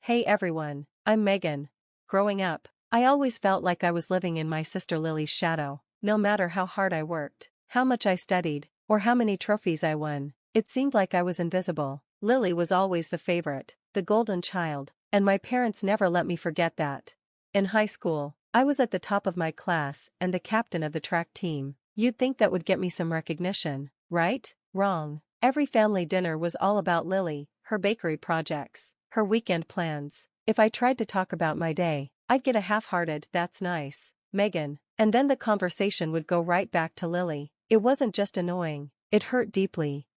Hey everyone, I'm Megan. Growing up, I always felt like I was living in my sister Lily's shadow. No matter how hard I worked, how much I studied, or how many trophies I won, it seemed like I was invisible. Lily was always the favorite, the golden child, and my parents never let me forget that. In high school, I was at the top of my class and the captain of the track team. You'd think that would get me some recognition, right? Wrong. Every family dinner was all about Lily, her bakery projects, her weekend plans. If I tried to talk about my day, I'd get a half-hearted, "That's nice, Megan," and then the conversation would go right back to Lily. It wasn't just annoying, it hurt deeply.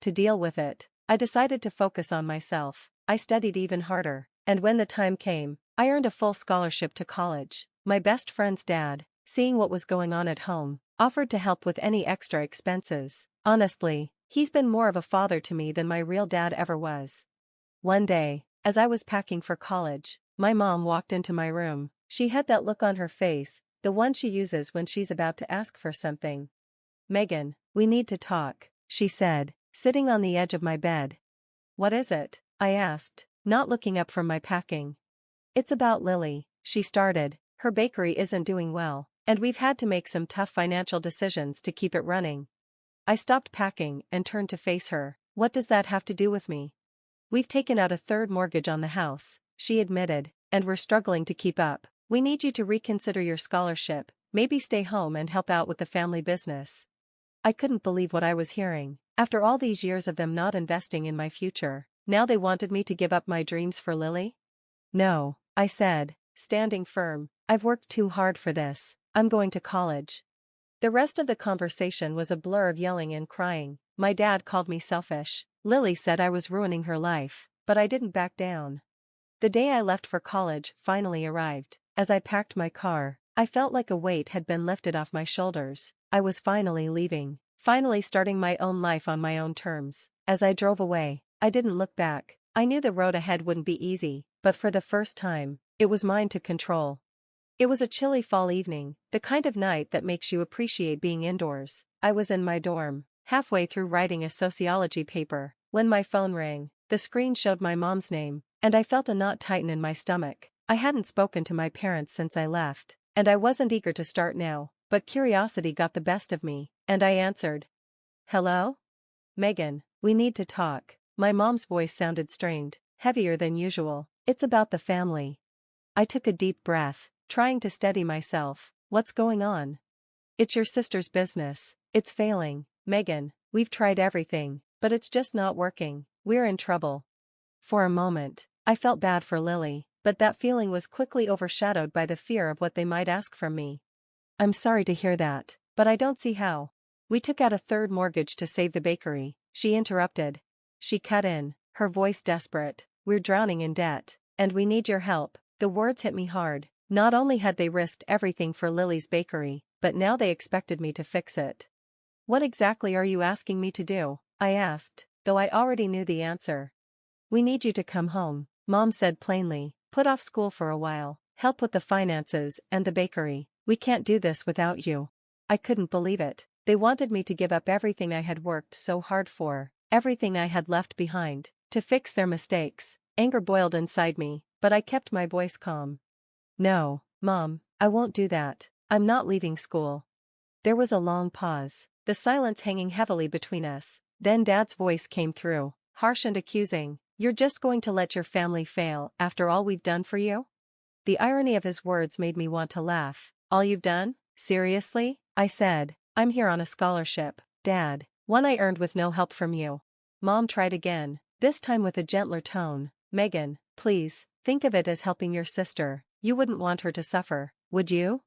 To deal with it, I decided to focus on myself. I studied even harder, and when the time came, I earned a full scholarship to college. My best friend's dad, seeing what was going on at home, offered to help with any extra expenses. Honestly, he's been more of a father to me than my real dad ever was. One day, as I was packing for college, my mom walked into my room. She had that look on her face, the one she uses when she's about to ask for something. "Megan, we need to talk," she said, sitting on the edge of my bed. "What is it?" I asked, not looking up from my packing. "It's about Lily," she started. "Her bakery isn't doing well, and we've had to make some tough financial decisions to keep it running." I stopped packing and turned to face her. "What does that have to do with me?" "We've taken out a third mortgage on the house," she admitted, "and we're struggling to keep up. We need you to reconsider your scholarship, maybe stay home and help out with the family business." I couldn't believe what I was hearing. After all these years of them not investing in my future, now they wanted me to give up my dreams for Lily? "No," I said, standing firm. "I've worked too hard for this. I'm going to college." The rest of the conversation was a blur of yelling and crying. My dad called me selfish. Lily said I was ruining her life, but I didn't back down. The day I left for college finally arrived. As I packed my car, I felt like a weight had been lifted off my shoulders. I was finally leaving, finally starting my own life on my own terms. As I drove away, I didn't look back. I knew the road ahead wouldn't be easy, but for the first time, it was mine to control. It was a chilly fall evening, the kind of night that makes you appreciate being indoors. I was in my dorm, halfway through writing a sociology paper, when my phone rang. The screen showed my mom's name, and I felt a knot tighten in my stomach. I hadn't spoken to my parents since I left, and I wasn't eager to start now, but curiosity got the best of me, and I answered. "Hello? Megan, we need to talk." My mom's voice sounded strained, heavier than usual. "It's about the family." I took a deep breath, trying to steady myself. "What's going on?" "It's your sister's business. It's failing, Megan. We've tried everything, but it's just not working. We're in trouble." For a moment, I felt bad for Lily, but that feeling was quickly overshadowed by the fear of what they might ask from me. "I'm sorry to hear that, but I don't see how." "We took out a third mortgage to save the bakery," she interrupted. She cut in, her voice desperate. "We're drowning in debt, and we need your help." The words hit me hard. Not only had they risked everything for Lily's bakery, but now they expected me to fix it. "What exactly are you asking me to do?" I asked, though I already knew the answer. "We need you to come home," Mom said plainly. "Put off school for a while, help with the finances and the bakery. We can't do this without you." I couldn't believe it. They wanted me to give up everything I had worked so hard for, everything I had left behind, to fix their mistakes. Anger boiled inside me, but I kept my voice calm. "No, Mom, I won't do that. I'm not leaving school." There was a long pause, the silence hanging heavily between us. Then Dad's voice came through, harsh and accusing. "You're just going to let your family fail after all we've done for you?" The irony of his words made me want to laugh. "All you've done? Seriously?" I said. "I'm here on a scholarship, Dad, one I earned with no help from you." Mom tried again, this time with a gentler tone. "Megan, please, think of it as helping your sister. You wouldn't want her to suffer, would you?"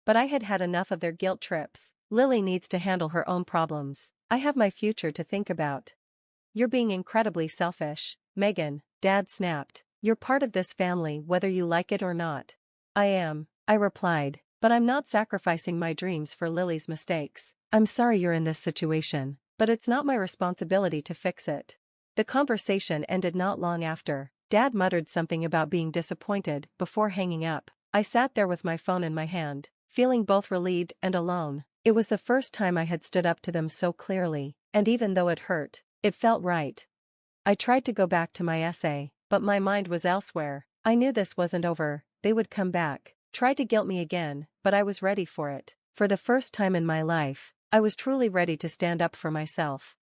But I had had enough of their guilt trips. Lily needs to handle her own problems. I have my future to think about. "You're being incredibly selfish, Megan," Dad snapped. "You're part of this family whether you like it or not." "I am," I replied, "but I'm not sacrificing my dreams for Lily's mistakes. I'm sorry you're in this situation, but it's not my responsibility to fix it." The conversation ended not long after. Dad muttered something about being disappointed before hanging up. I sat there with my phone in my hand, feeling both relieved and alone. It was the first time I had stood up to them so clearly, and even though it hurt, it felt right. I tried to go back to my essay, But my mind was elsewhere. I knew this wasn't over, they would come back, try to guilt me again, but I was ready for it. For the first time in my life, I was truly ready to stand up for myself.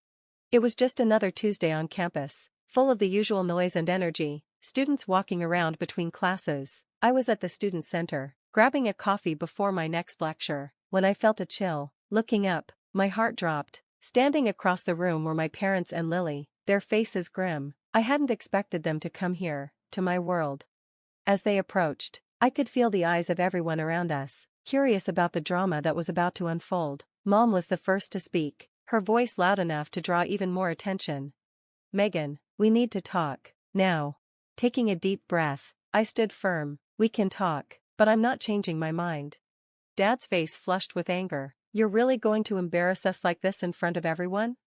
It was just another Tuesday on campus, full of the usual noise and energy, students walking around between classes. I was at the student center, grabbing a coffee before my next lecture, when I felt a chill. Looking up, my heart dropped. Standing across the room were my parents and Lily, their faces grim. I hadn't expected them to come here, to my world. As they approached, I could feel the eyes of everyone around us, curious about the drama that was about to unfold. Mom was the first to speak, her voice loud enough to draw even more attention. "Megan, we need to talk, now." Taking a deep breath, I stood firm. "We can talk, but I'm not changing my mind." Dad's face flushed with anger. "You're really going to embarrass us like this in front of everyone?"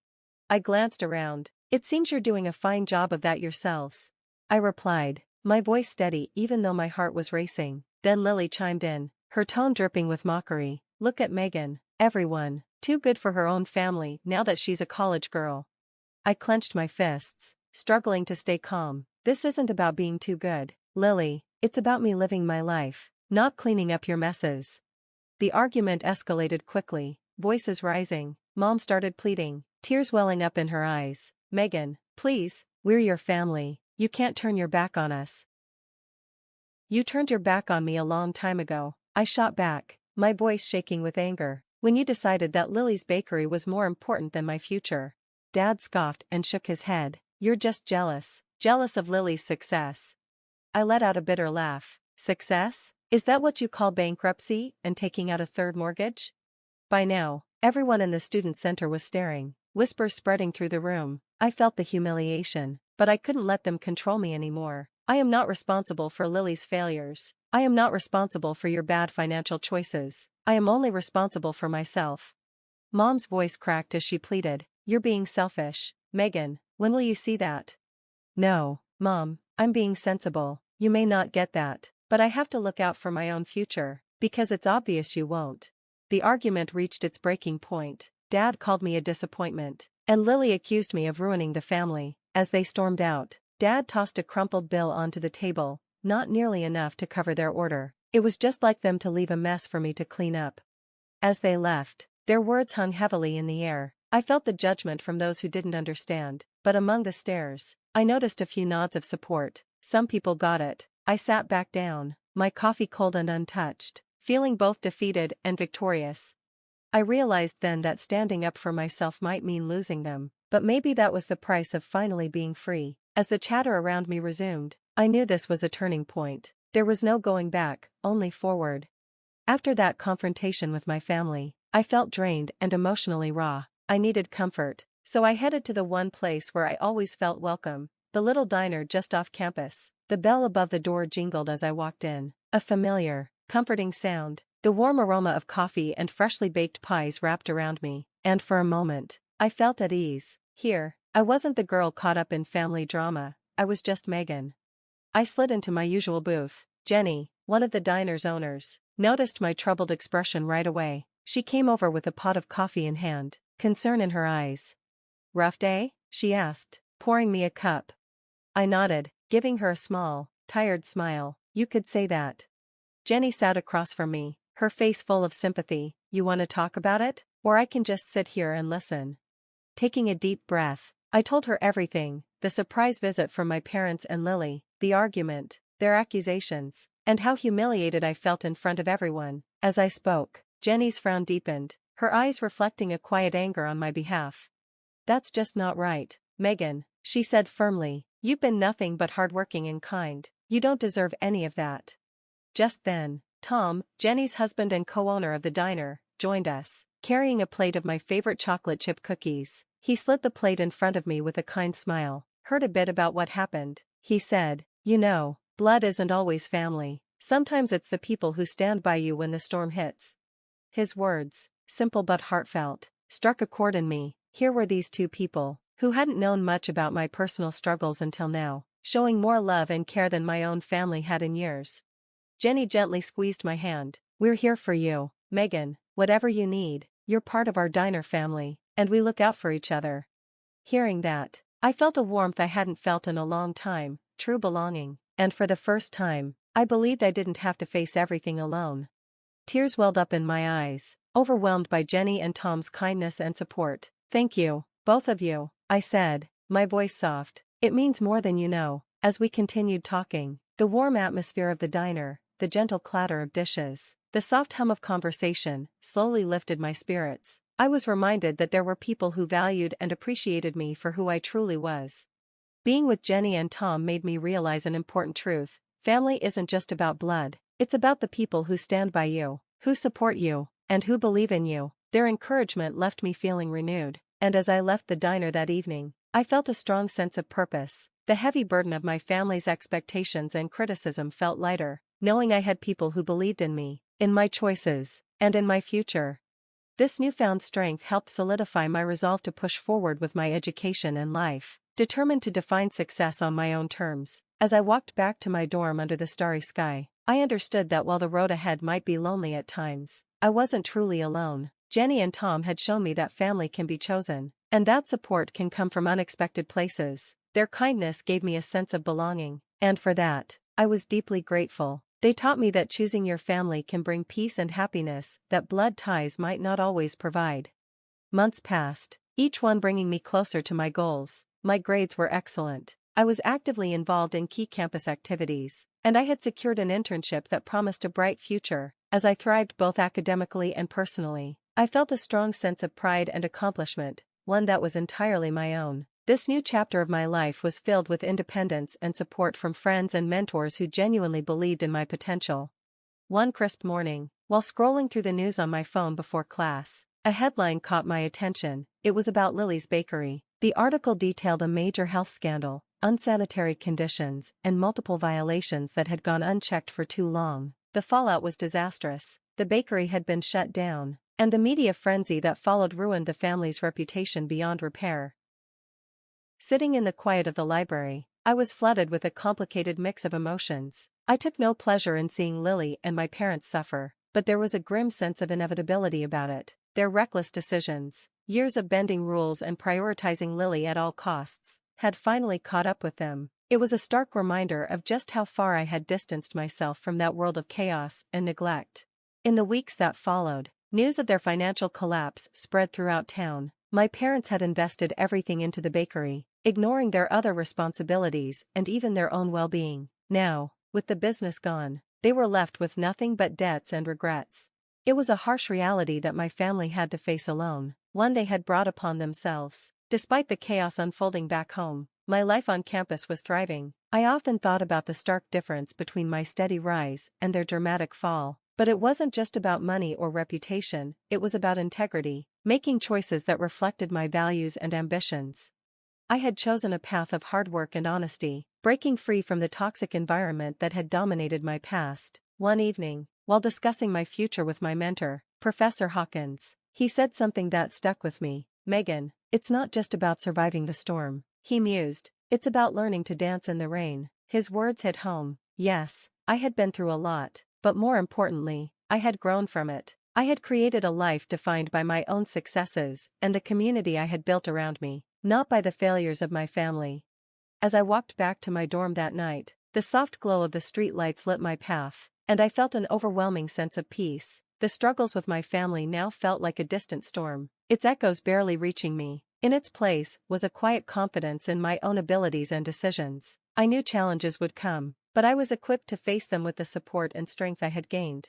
I glanced around. "It seems you're doing a fine job of that yourselves," I replied, my voice steady even though my heart was racing. Then Lily chimed in, her tone dripping with mockery. "Look at Megan, everyone, too good for her own family now that she's a college girl." I clenched my fists, struggling to stay calm. "This isn't about being too good, Lily, it's about me living my life, not cleaning up your messes." The argument escalated quickly, voices rising. Mom started pleading, tears welling up in her eyes. "Megan, please, we're your family, you can't turn your back on us." "You turned your back on me a long time ago," I shot back, my voice shaking with anger, "when you decided that Lily's bakery was more important than my future." Dad scoffed and shook his head. "You're just jealous, jealous of Lily's success." I let out a bitter laugh. "Success? Is that what you call bankruptcy and taking out a third mortgage?" By now, everyone in the student center was staring, whispers spreading through the room. I felt the humiliation, but I couldn't let them control me anymore. "I am not responsible for Lily's failures. I am not responsible for your bad financial choices. I am only responsible for myself." Mom's voice cracked as she pleaded, "You're being selfish, Megan, when will you see that?" "No, Mom, I'm being sensible. You may not get that, but I have to look out for my own future, because it's obvious you won't." The argument reached its breaking point. Dad called me a disappointment, and Lily accused me of ruining the family. As they stormed out, Dad tossed a crumpled bill onto the table, not nearly enough to cover their order. It was just like them to leave a mess for me to clean up. As they left, their words hung heavily in the air. I felt the judgment from those who didn't understand, but among the stares, I noticed a few nods of support. Some people got it. I sat back down, my coffee cold and untouched, feeling both defeated and victorious. I realized then that standing up for myself might mean losing them, but maybe that was the price of finally being free. As the chatter around me resumed, I knew this was a turning point. There was no going back, only forward. After that confrontation with my family, I felt drained and emotionally raw. I needed comfort, so I headed to the one place where I always felt welcome, the little diner just off campus. The bell above the door jingled as I walked in, a familiar, comforting sound. The warm aroma of coffee and freshly baked pies wrapped around me, and for a moment, I felt at ease. Here, I wasn't the girl caught up in family drama, I was just Megan. I slid into my usual booth. Jenny, one of the diner's owners, noticed my troubled expression right away. She came over with a pot of coffee in hand, concern in her eyes. "Rough day?" she asked, pouring me a cup. I nodded, giving her a small, tired smile. "You could say that." Jenny sat across from me, her face full of sympathy. "You want to talk about it? Or I can just sit here and listen." Taking a deep breath, I told her everything, the surprise visit from my parents and Lily, the argument, their accusations, and how humiliated I felt in front of everyone. As I spoke, Jenny's frown deepened, her eyes reflecting a quiet anger on my behalf. "That's just not right, Megan," she said firmly. "You've been nothing but hardworking and kind. You don't deserve any of that." Just then, Tom, Jenny's husband and co-owner of the diner, joined us, carrying a plate of my favorite chocolate chip cookies. He slid the plate in front of me with a kind smile. "Heard a bit about what happened," he said. "You know, blood isn't always family. Sometimes it's the people who stand by you when the storm hits." His words, simple but heartfelt, struck a chord in me. Here were these two people, who hadn't known much about my personal struggles until now, showing more love and care than my own family had in years. Jenny gently squeezed my hand. "We're here for you, Megan, whatever you need. You're part of our diner family, and we look out for each other." Hearing that, I felt a warmth I hadn't felt in a long time. true belonging, and for the first time, I believed I didn't have to face everything alone. Tears welled up in my eyes, overwhelmed by Jenny and Tom's kindness and support. "Thank you, both of you," I said, my voice soft. "It means more than you know." As we continued talking, the warm atmosphere of the diner, the gentle clatter of dishes, the soft hum of conversation, slowly lifted my spirits. I was reminded that there were people who valued and appreciated me for who I truly was. Being with Jenny and Tom made me realize an important truth: family isn't just about blood, it's about the people who stand by you, who support you, and who believe in you. Their encouragement left me feeling renewed, and as I left the diner that evening, I felt a strong sense of purpose. The heavy burden of my family's expectations and criticism felt lighter, knowing I had people who believed in me, in my choices, and in my future. This newfound strength helped solidify my resolve to push forward with my education and life, determined to define success on my own terms. As I walked back to my dorm under the starry sky, I understood that while the road ahead might be lonely at times, I wasn't truly alone. Jenny and Tom had shown me that family can be chosen, and that support can come from unexpected places. Their kindness gave me a sense of belonging, and for that, I was deeply grateful. They taught me that choosing your family can bring peace and happiness that blood ties might not always provide. Months passed, each one bringing me closer to my goals. My grades were excellent. I was actively involved in key campus activities, and I had secured an internship that promised a bright future. As I thrived both academically and personally, I felt a strong sense of pride and accomplishment, one that was entirely my own. This new chapter of my life was filled with independence and support from friends and mentors who genuinely believed in my potential. One crisp morning, while scrolling through the news on my phone before class, a headline caught my attention. It was about Lily's Bakery. The article detailed a major health scandal, unsanitary conditions, and multiple violations that had gone unchecked for too long. The fallout was disastrous. The bakery had been shut down, and the media frenzy that followed ruined the family's reputation beyond repair. Sitting in the quiet of the library, I was flooded with a complicated mix of emotions. I took no pleasure in seeing Lily and my parents suffer, but there was a grim sense of inevitability about it. Their reckless decisions, years of bending rules and prioritizing Lily at all costs, had finally caught up with them. It was a stark reminder of just how far I had distanced myself from that world of chaos and neglect. In the weeks that followed, news of their financial collapse spread throughout town. My parents had invested everything into the bakery, ignoring their other responsibilities and even their own well-being. Now, with the business gone, they were left with nothing but debts and regrets. It was a harsh reality that my family had to face alone, one they had brought upon themselves. Despite the chaos unfolding back home, my life on campus was thriving. I often thought about the stark difference between my steady rise and their dramatic fall. But it wasn't just about money or reputation, it was about integrity, making choices that reflected my values and ambitions. I had chosen a path of hard work and honesty, breaking free from the toxic environment that had dominated my past. One evening, while discussing my future with my mentor, Professor Hawkins, he said something that stuck with me. "Megan, it's not just about surviving the storm," he mused. "It's about learning to dance in the rain." His words hit home. Yes, I had been through a lot. But more importantly, I had grown from it. I had created a life defined by my own successes and the community I had built around me, not by the failures of my family. As I walked back to my dorm that night, the soft glow of the streetlights lit my path, and I felt an overwhelming sense of peace. The struggles with my family now felt like a distant storm, its echoes barely reaching me. In its place was a quiet confidence in my own abilities and decisions. I knew challenges would come, but I was equipped to face them with the support and strength I had gained.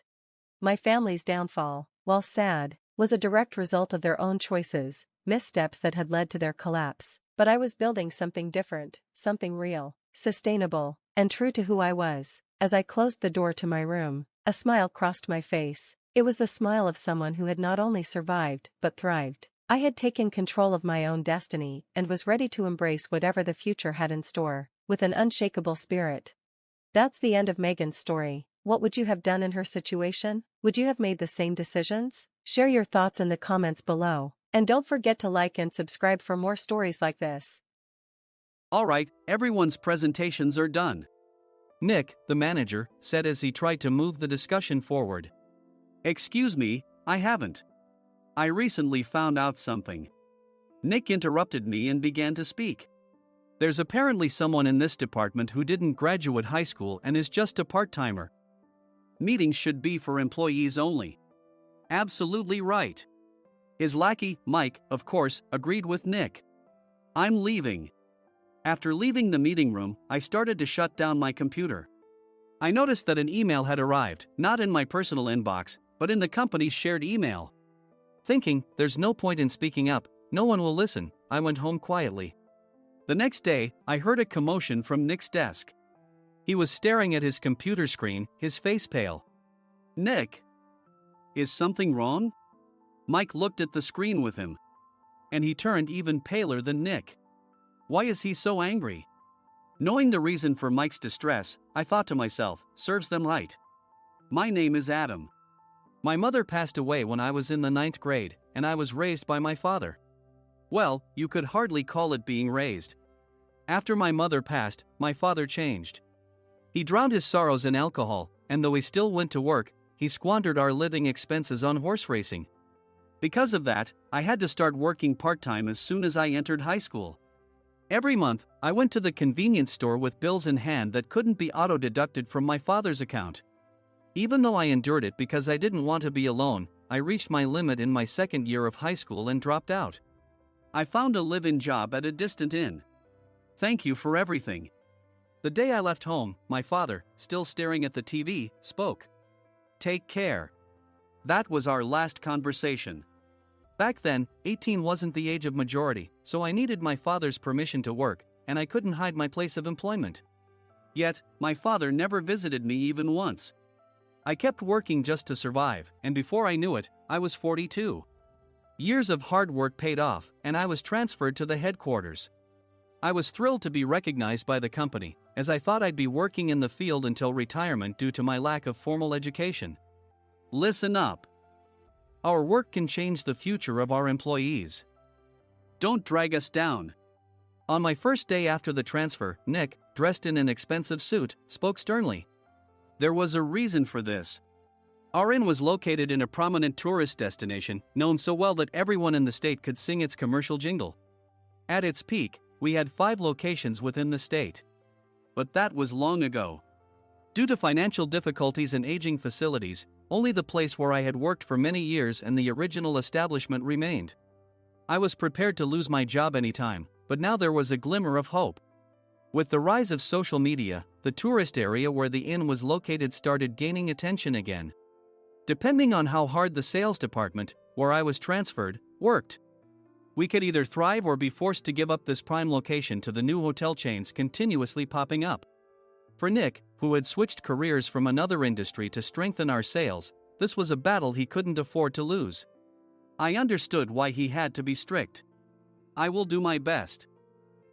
My family's downfall, while sad, was a direct result of their own choices, missteps that had led to their collapse. But I was building something different, something real, sustainable, and true to who I was. As I closed the door to my room, a smile crossed my face. It was the smile of someone who had not only survived, but thrived. I had taken control of my own destiny and was ready to embrace whatever the future had in store, with an unshakable spirit. That's the end of Megan's story. What would you have done in her situation? Would you have made the same decisions? Share your thoughts in the comments below, and don't forget to like and subscribe for more stories like this. Alright, everyone's presentations are done. Nick, the manager, said as he tried to move the discussion forward. Excuse me, I haven't. I recently found out something. Nick interrupted me and began to speak. There's apparently someone in this department who didn't graduate high school and is just a part-timer. Meetings should be for employees only. Absolutely right. His lackey, Mike, of course, agreed with Nick. I'm leaving. After leaving the meeting room, I started to shut down my computer. I noticed that an email had arrived, not in my personal inbox, but in the company's shared email. Thinking, there's no point in speaking up, no one will listen, I went home quietly. The next day, I heard a commotion from Nick's desk. He was staring at his computer screen, his face pale. Nick! Is something wrong? Mike looked at the screen with him. And he turned even paler than Nick. Why is he so angry? Knowing the reason for Mike's distress, I thought to myself, serves them right. My name is Adam. My mother passed away when I was in the 9th grade, and I was raised by my father. Well, you could hardly call it being raised. After my mother passed, my father changed. He drowned his sorrows in alcohol, and though he still went to work, he squandered our living expenses on horse racing. Because of that, I had to start working part-time as soon as I entered high school. Every month, I went to the convenience store with bills in hand that couldn't be auto-deducted from my father's account. Even though I endured it because I didn't want to be alone, I reached my limit in my second year of high school and dropped out. I found a live-in job at a distant inn. Thank you for everything. The day I left home, my father, still staring at the TV, spoke. Take care. That was our last conversation. Back then, 18 wasn't the age of majority, so I needed my father's permission to work, and I couldn't hide my place of employment. Yet, my father never visited me even once. I kept working just to survive, and before I knew it, I was 42. Years of hard work paid off, and I was transferred to the headquarters. I was thrilled to be recognized by the company, as I thought I'd be working in the field until retirement due to my lack of formal education. Listen up. Our work can change the future of our employees. Don't drag us down. On my first day after the transfer, Nick, dressed in an expensive suit, spoke sternly. There was a reason for this. Our inn was located in a prominent tourist destination, known so well that everyone in the state could sing its commercial jingle. At its peak, we had 5 locations within the state. But that was long ago. Due to financial difficulties and aging facilities, only the place where I had worked for many years and the original establishment remained. I was prepared to lose my job anytime, but now there was a glimmer of hope. With the rise of social media, the tourist area where the inn was located started gaining attention again. Depending on how hard the sales department, where I was transferred, worked, we could either thrive or be forced to give up this prime location to the new hotel chains continuously popping up. For Nick, who had switched careers from another industry to strengthen our sales, this was a battle he couldn't afford to lose. I understood why he had to be strict. I will do my best.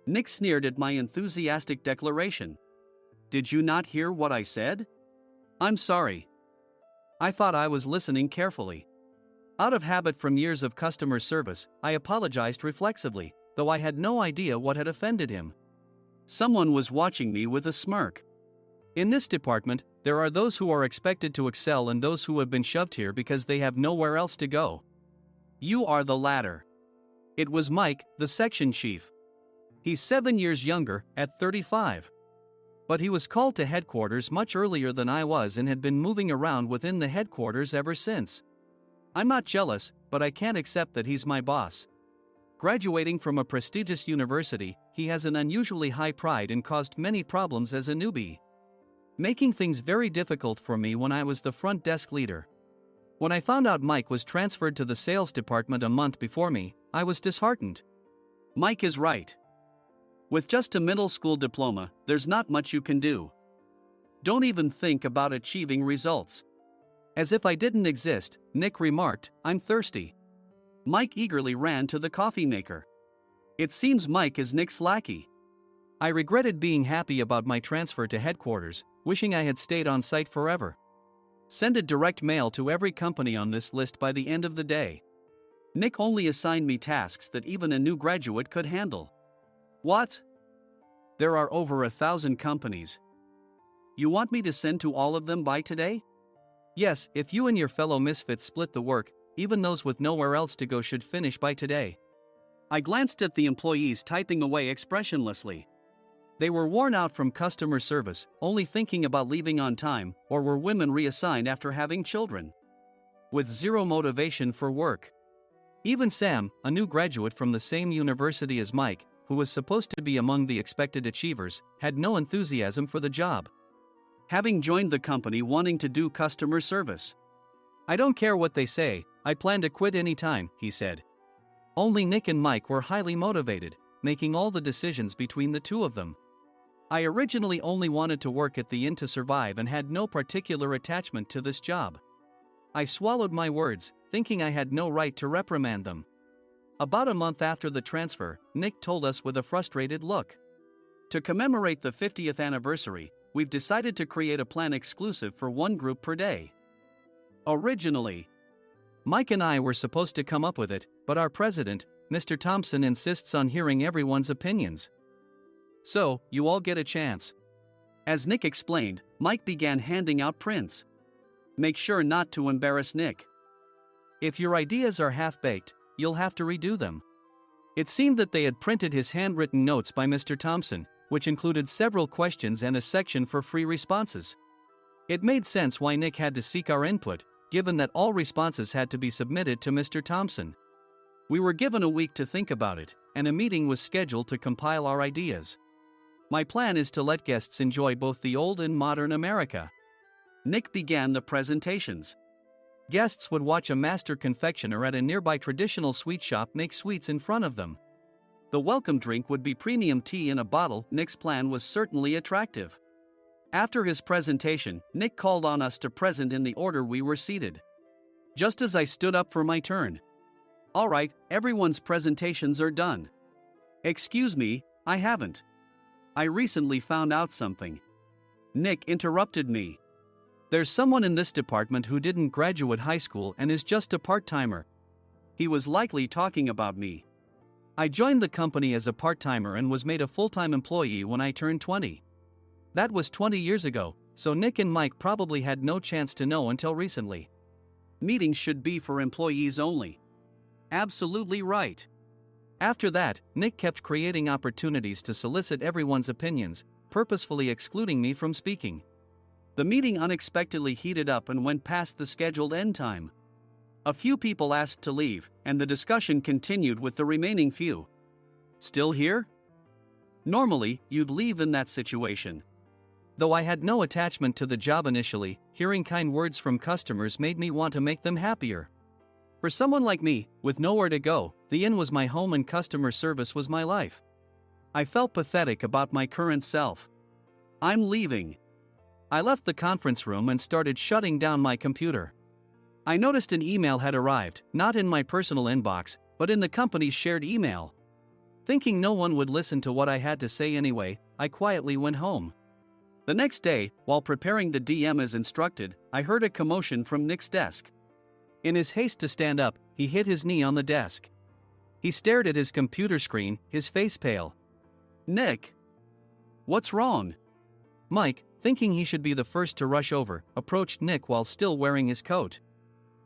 Nick sneered at my enthusiastic declaration. Did you not hear what I said? I'm sorry. I thought I was listening carefully. Out of habit from years of customer service, I apologized reflexively, though I had no idea what had offended him. Someone was watching me with a smirk. In this department, there are those who are expected to excel and those who have been shoved here because they have nowhere else to go. You are the latter. It was Mike, the section chief. He's 7 years younger, at 35. But he was called to headquarters much earlier than I was and had been moving around within the headquarters ever since. I'm not jealous, but I can't accept that he's my boss. Graduating from a prestigious university, he has an unusually high pride and caused many problems as a newbie, making things very difficult for me when I was the front desk leader. When I found out Mike was transferred to the sales department a month before me, I was disheartened. Mike is right. With just a middle school diploma, there's not much you can do. Don't even think about achieving results. As if I didn't exist, Nick remarked, I'm thirsty. Mike eagerly ran to the coffee maker. It seems Mike is Nick's lackey. I regretted being happy about my transfer to headquarters, wishing I had stayed on site forever. Send a direct mail to every company on this list by the end of the day. Nick only assigned me tasks that even a new graduate could handle. What? There are over 1,000 companies. You want me to send to all of them by today? Yes, if you and your fellow misfits split the work, even those with nowhere else to go should finish by today. I glanced at the employees typing away expressionlessly. They were worn out from customer service, only thinking about leaving on time, or were women reassigned after having children. With zero motivation for work. Even Sam, a new graduate from the same university as Mike, who was supposed to be among the expected achievers, had no enthusiasm for the job. Having joined the company wanting to do customer service. "I don't care what they say, I plan to quit any time," he said. Only Nick and Mike were highly motivated, making all the decisions between the two of them. I originally only wanted to work at the inn to survive and had no particular attachment to this job. I swallowed my words, thinking I had no right to reprimand them. About a month after the transfer, Nick told us with a frustrated look. "To commemorate the 50th anniversary, we've decided to create a plan exclusive for one group per day. Originally, Mike and I were supposed to come up with it, but our president, Mr. Thompson, insists on hearing everyone's opinions. So, you all get a chance." As Nick explained, Mike began handing out prints. Make sure not to embarrass Nick. If your ideas are half-baked, you'll have to redo them. It seemed that they had printed his handwritten notes by Mr. Thompson, which included several questions and a section for free responses. It made sense why Nick had to seek our input, given that all responses had to be submitted to Mr. Thompson. We were given a week to think about it, and a meeting was scheduled to compile our ideas. My plan is to let guests enjoy both the old and modern America. Nick began the presentations. Guests would watch a master confectioner at a nearby traditional sweet shop make sweets in front of them. The welcome drink would be premium tea in a bottle. Nick's plan was certainly attractive. After his presentation, Nick called on us to present in the order we were seated. Just as I stood up for my turn. "All right, everyone's presentations are done." "Excuse me, I haven't. I recently found out something." Nick interrupted me. "There's someone in this department who didn't graduate high school and is just a part-timer." He was likely talking about me. I joined the company as a part-timer and was made a full-time employee when I turned 20. That was 20 years ago, so Nick and Mike probably had no chance to know until recently. Meetings should be for employees only. Absolutely right. After that, Nick kept creating opportunities to solicit everyone's opinions, purposefully excluding me from speaking. The meeting unexpectedly heated up and went past the scheduled end time. A few people asked to leave, and the discussion continued with the remaining few. "Still here?" Normally, you'd leave in that situation. Though I had no attachment to the job initially, hearing kind words from customers made me want to make them happier. For someone like me, with nowhere to go, the inn was my home and customer service was my life. I felt pathetic about my current self. "I'm leaving." I left the conference room and started shutting down my computer. I noticed an email had arrived, not in my personal inbox, but in the company's shared email. Thinking no one would listen to what I had to say anyway, I quietly went home. The next day, while preparing the DM as instructed, I heard a commotion from Nick's desk. In his haste to stand up, he hit his knee on the desk. He stared at his computer screen, his face pale. "Nick, what's wrong?" Mike, thinking he should be the first to rush over, approached Nick while still wearing his coat.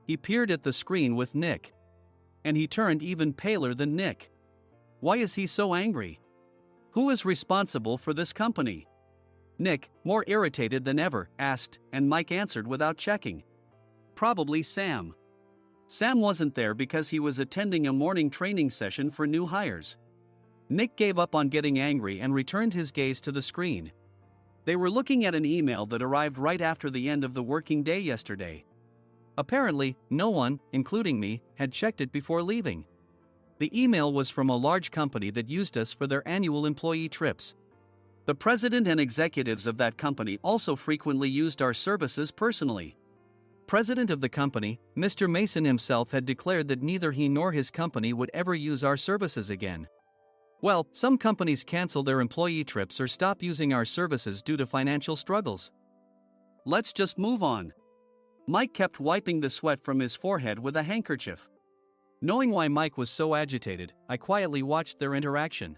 He peered at the screen with Nick. And he turned even paler than Nick. Why is he so angry? Who is responsible for this company? Nick, more irritated than ever, asked, and Mike answered without checking. Probably Sam. Sam wasn't there because he was attending a morning training session for new hires. Nick gave up on getting angry and returned his gaze to the screen. They were looking at an email that arrived right after the end of the working day yesterday. Apparently, no one, including me, had checked it before leaving. The email was from a large company that used us for their annual employee trips. The president and executives of that company also frequently used our services personally. President of the company, Mr. Mason himself, had declared that neither he nor his company would ever use our services again. Well, some companies cancel their employee trips or stop using our services due to financial struggles. Let's just move on. Mike kept wiping the sweat from his forehead with a handkerchief. Knowing why Mike was so agitated, I quietly watched their interaction.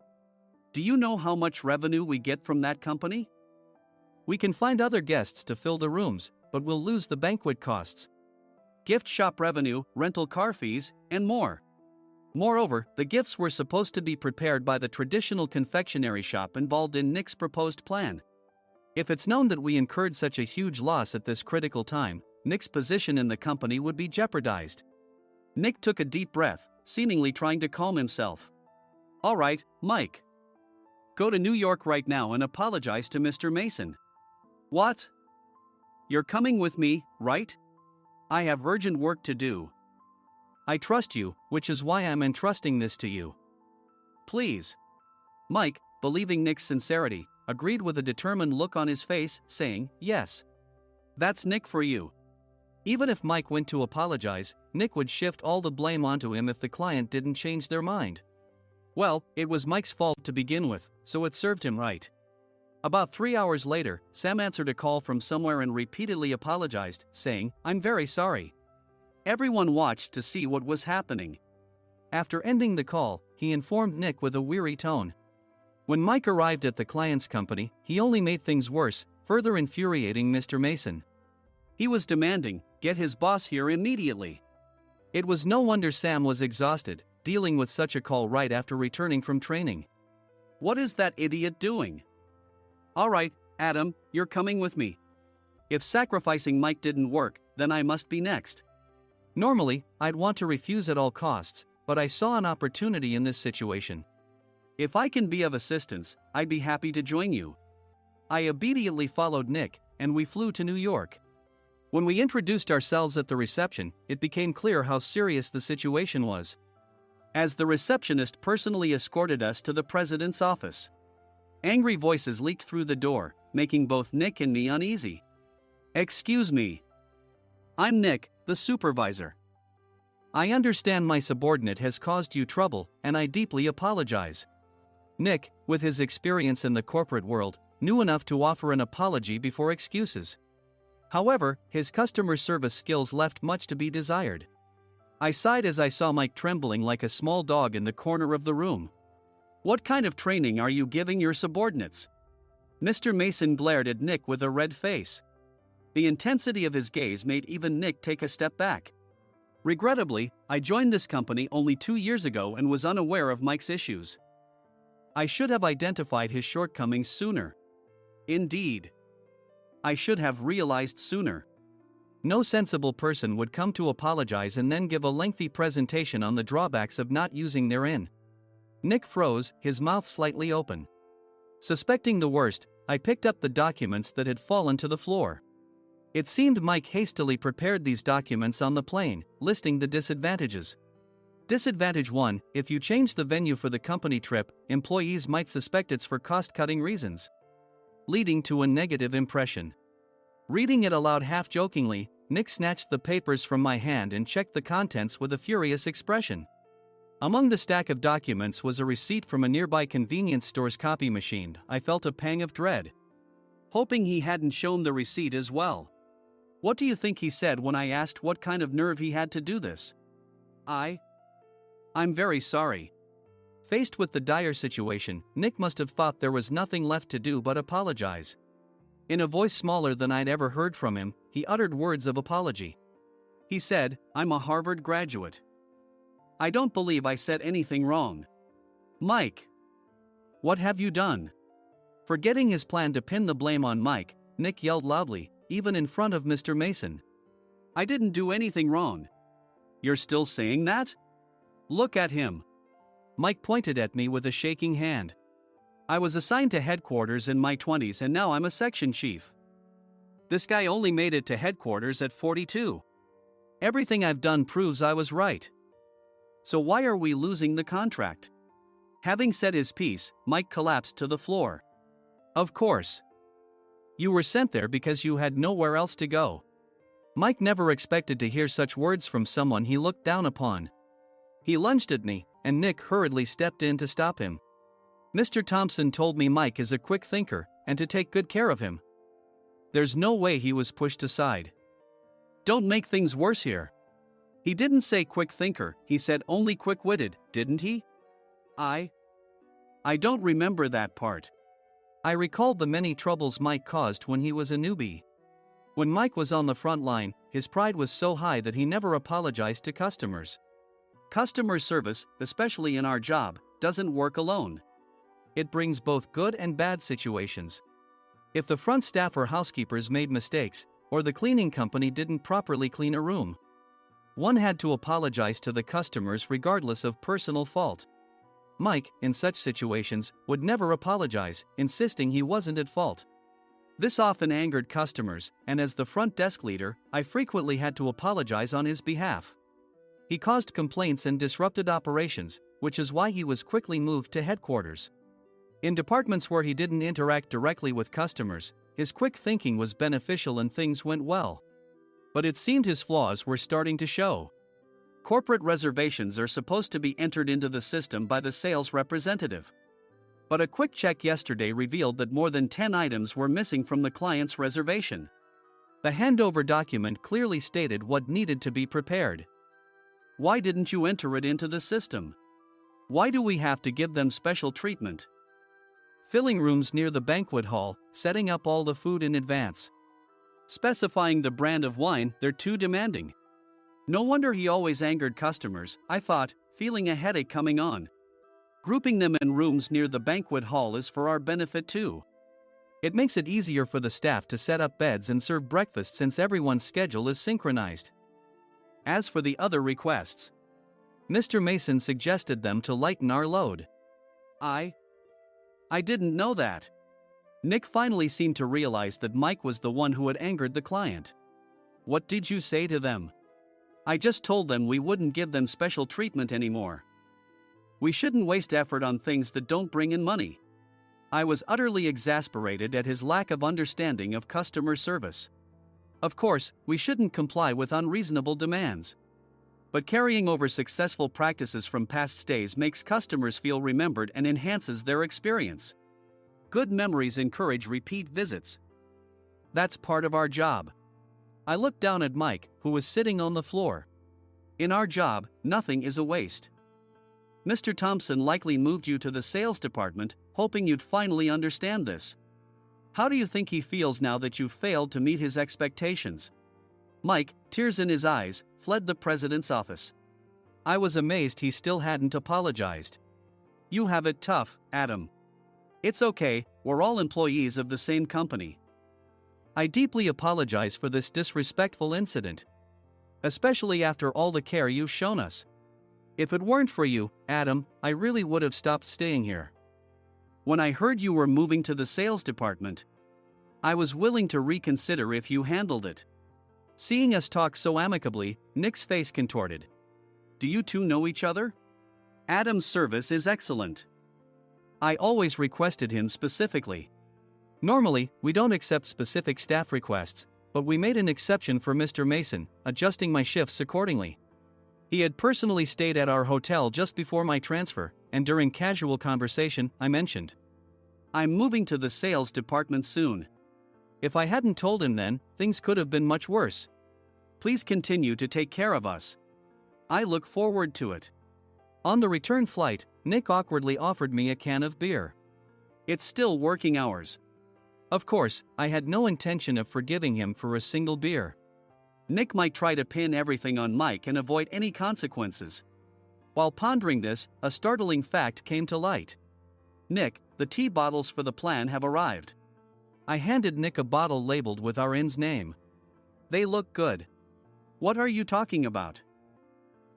Do you know how much revenue we get from that company? We can find other guests to fill the rooms, but we'll lose the banquet costs, gift shop revenue, rental car fees, and more. Moreover, the gifts were supposed to be prepared by the traditional confectionery shop involved in Nick's proposed plan. If it's known that we incurred such a huge loss at this critical time, Nick's position in the company would be jeopardized. Nick took a deep breath, seemingly trying to calm himself. All right, Mike. Go to New York right now and apologize to Mr. Mason. What? You're coming with me, right? I have urgent work to do. I trust you, which is why I'm entrusting this to you. Please. Mike, believing Nick's sincerity, agreed with a determined look on his face, saying, yes. That's Nick for you. Even if Mike went to apologize, Nick would shift all the blame onto him if the client didn't change their mind. Well, it was Mike's fault to begin with, so it served him right. About 3 hours later, Sam answered a call from somewhere and repeatedly apologized, saying, I'm very sorry. Everyone watched to see what was happening. After ending the call, he informed Nick with a weary tone. When Mike arrived at the client's company, he only made things worse, further infuriating Mr. Mason. He was demanding, get his boss here immediately. It was no wonder Sam was exhausted, dealing with such a call right after returning from training. What is that idiot doing? All right, Adam, you're coming with me. If sacrificing Mike didn't work, then I must be next. Normally, I'd want to refuse at all costs, but I saw an opportunity in this situation. If I can be of assistance, I'd be happy to join you. I obediently followed Nick, and we flew to New York. When we introduced ourselves at the reception, it became clear how serious the situation was. As the receptionist personally escorted us to the president's office. Angry voices leaked through the door, making both Nick and me uneasy. Excuse me. I'm Nick, the supervisor. I understand my subordinate has caused you trouble, and I deeply apologize. Nick, with his experience in the corporate world, knew enough to offer an apology before excuses. However, his customer service skills left much to be desired. I sighed as I saw Mike trembling like a small dog in the corner of the room. What kind of training are you giving your subordinates? Mr. Mason glared at Nick with a red face. The intensity of his gaze made even Nick take a step back. Regrettably, I joined this company only 2 years ago and was unaware of Mike's issues. I should have identified his shortcomings sooner. Indeed. I should have realized sooner. No sensible person would come to apologize and then give a lengthy presentation on the drawbacks of not using their in. Nick froze, his mouth slightly open. Suspecting the worst, I picked up the documents that had fallen to the floor. It seemed Mike hastily prepared these documents on the plane, listing the disadvantages. Disadvantage 1, if you change the venue for the company trip, employees might suspect it's for cost-cutting reasons, leading to a negative impression. Reading it aloud half-jokingly, Nick snatched the papers from my hand and checked the contents with a furious expression. Among the stack of documents was a receipt from a nearby convenience store's copy machine. I felt a pang of dread, hoping he hadn't shown the receipt as well. What do you think he said when I asked what kind of nerve he had to do this? I'm very sorry. Faced with the dire situation, Nick must have thought there was nothing left to do but apologize. In a voice smaller than I'd ever heard from him, he uttered words of apology. He said, I'm a Harvard graduate. I don't believe I said anything wrong. Mike. What have you done? Forgetting his plan to pin the blame on Mike, Nick yelled loudly, even in front of Mr. Mason. I didn't do anything wrong. You're still saying that? Look at him. Mike pointed at me with a shaking hand. I was assigned to headquarters in my 20s and now I'm a section chief. This guy only made it to headquarters at 42. Everything I've done proves I was right. So why are we losing the contract? Having said his piece, Mike collapsed to the floor. Of course. You were sent there because you had nowhere else to go. Mike never expected to hear such words from someone he looked down upon. He lunged at me, and Nick hurriedly stepped in to stop him. Mr. Thompson told me Mike is a quick thinker, and to take good care of him. There's no way he was pushed aside. Don't make things worse here. He didn't say quick thinker, he said only quick-witted, didn't he? I don't remember that part. I recalled the many troubles Mike caused when he was a newbie. When Mike was on the front line, his pride was so high that he never apologized to customers. Customer service, especially in our job, doesn't work alone. It brings both good and bad situations. If the front staff or housekeepers made mistakes, or the cleaning company didn't properly clean a room, one had to apologize to the customers regardless of personal fault. Mike, in such situations, would never apologize, insisting he wasn't at fault. This often angered customers, and as the front desk leader, I frequently had to apologize on his behalf. He caused complaints and disrupted operations, which is why he was quickly moved to headquarters. In departments where he didn't interact directly with customers, his quick thinking was beneficial and things went well. But it seemed his flaws were starting to show. Corporate reservations are supposed to be entered into the system by the sales representative. But a quick check yesterday revealed that more than 10 items were missing from the client's reservation. The handover document clearly stated what needed to be prepared. Why didn't you enter it into the system? Why do we have to give them special treatment? Filling rooms near the banquet hall, setting up all the food in advance. Specifying the brand of wine, they're too demanding. No wonder he always angered customers, I thought, feeling a headache coming on. Grouping them in rooms near the banquet hall is for our benefit too. It makes it easier for the staff to set up beds and serve breakfast since everyone's schedule is synchronized. As for the other requests, Mr. Mason suggested them to lighten our load. I didn't know that. Nick finally seemed to realize that Mike was the one who had angered the client. What did you say to them? I just told them we wouldn't give them special treatment anymore. We shouldn't waste effort on things that don't bring in money. I was utterly exasperated at his lack of understanding of customer service. Of course, we shouldn't comply with unreasonable demands. But carrying over successful practices from past stays makes customers feel remembered and enhances their experience. Good memories encourage repeat visits. That's part of our job. I looked down at Mike, who was sitting on the floor. In our job, nothing is a waste. Mr. Thompson likely moved you to the sales department, hoping you'd finally understand this. How do you think he feels now that you've failed to meet his expectations? Mike, tears in his eyes, fled the president's office. I was amazed he still hadn't apologized. You have it tough, Adam. It's okay, we're all employees of the same company. I deeply apologize for this disrespectful incident. Especially after all the care you've shown us. If it weren't for you, Adam, I really would have stopped staying here. When I heard you were moving to the sales department, I was willing to reconsider if you handled it. Seeing us talk so amicably, Nick's face contorted. Do you two know each other? Adam's service is excellent. I always requested him specifically. Normally, we don't accept specific staff requests, but we made an exception for Mr. Mason, adjusting my shifts accordingly. He had personally stayed at our hotel just before my transfer, and during casual conversation, I mentioned, I'm moving to the sales department soon. If I hadn't told him then, things could have been much worse. Please continue to take care of us. I look forward to it. On the return flight, Nick awkwardly offered me a can of beer. It's still working hours. Of course, I had no intention of forgiving him for a single beer. Nick might try to pin everything on Mike and avoid any consequences. While pondering this, a startling fact came to light. Nick, the tea bottles for the plan have arrived. I handed Nick a bottle labeled with our inn's name. They look good. What are you talking about?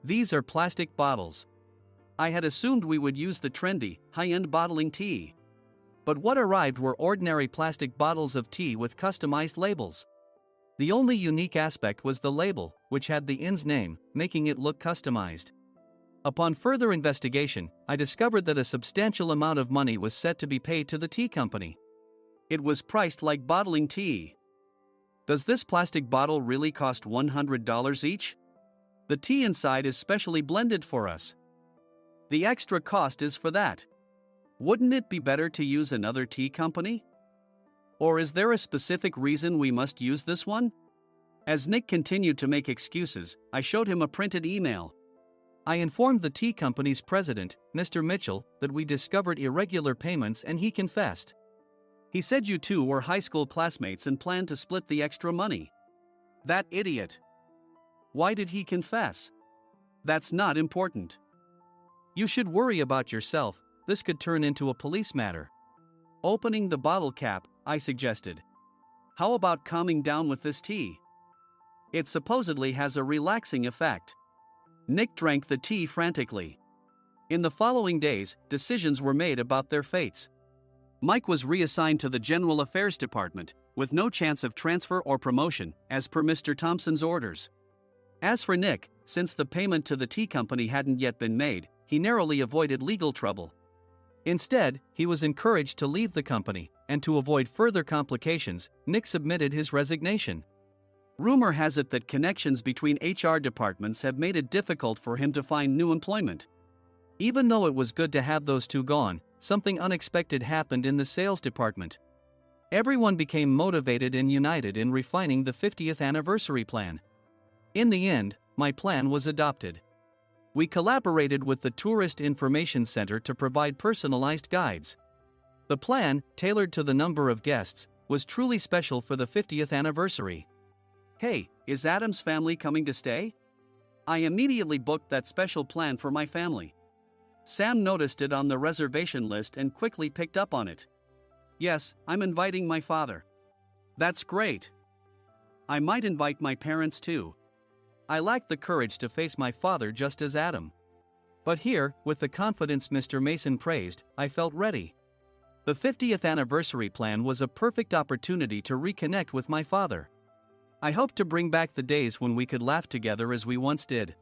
These are plastic bottles. I had assumed we would use the trendy, high-end bottling tea. But what arrived were ordinary plastic bottles of tea with customized labels. The only unique aspect was the label, which had the inn's name, making it look customized. Upon further investigation, I discovered that a substantial amount of money was set to be paid to the tea company. It was priced like bottling tea. Does this plastic bottle really cost $100 each? The tea inside is specially blended for us. The extra cost is for that. Wouldn't it be better to use another tea company? Or is there a specific reason we must use this one? As Nick continued to make excuses, I showed him a printed email. I informed the tea company's president, Mr. Mitchell, that we discovered irregular payments and he confessed. He said you two were high school classmates and planned to split the extra money. That idiot. Why did he confess? That's not important. You should worry about yourself, this could turn into a police matter. Opening the bottle cap, I suggested. How about calming down with this tea? It supposedly has a relaxing effect. Nick drank the tea frantically. In the following days, decisions were made about their fates. Mike was reassigned to the General Affairs Department, with no chance of transfer or promotion, as per Mr. Thompson's orders. As for Nick, since the payment to the tea company hadn't yet been made, he narrowly avoided legal trouble. Instead, he was encouraged to leave the company, and to avoid further complications, Nick submitted his resignation. Rumor has it that connections between HR departments have made it difficult for him to find new employment. Even though it was good to have those two gone, something unexpected happened in the sales department. Everyone became motivated and united in refining the 50th anniversary plan. In the end, my plan was adopted. We collaborated with the Tourist Information Center to provide personalized guides. The plan, tailored to the number of guests, was truly special for the 50th anniversary. Hey, is Adam's family coming to stay? I immediately booked that special plan for my family. Sam noticed it on the reservation list and quickly picked up on it. Yes, I'm inviting my father. That's great. I might invite my parents too. I lacked the courage to face my father just as Adam. But here, with the confidence Mr. Mason praised, I felt ready. The 50th anniversary plan was a perfect opportunity to reconnect with my father. I hoped to bring back the days when we could laugh together as we once did.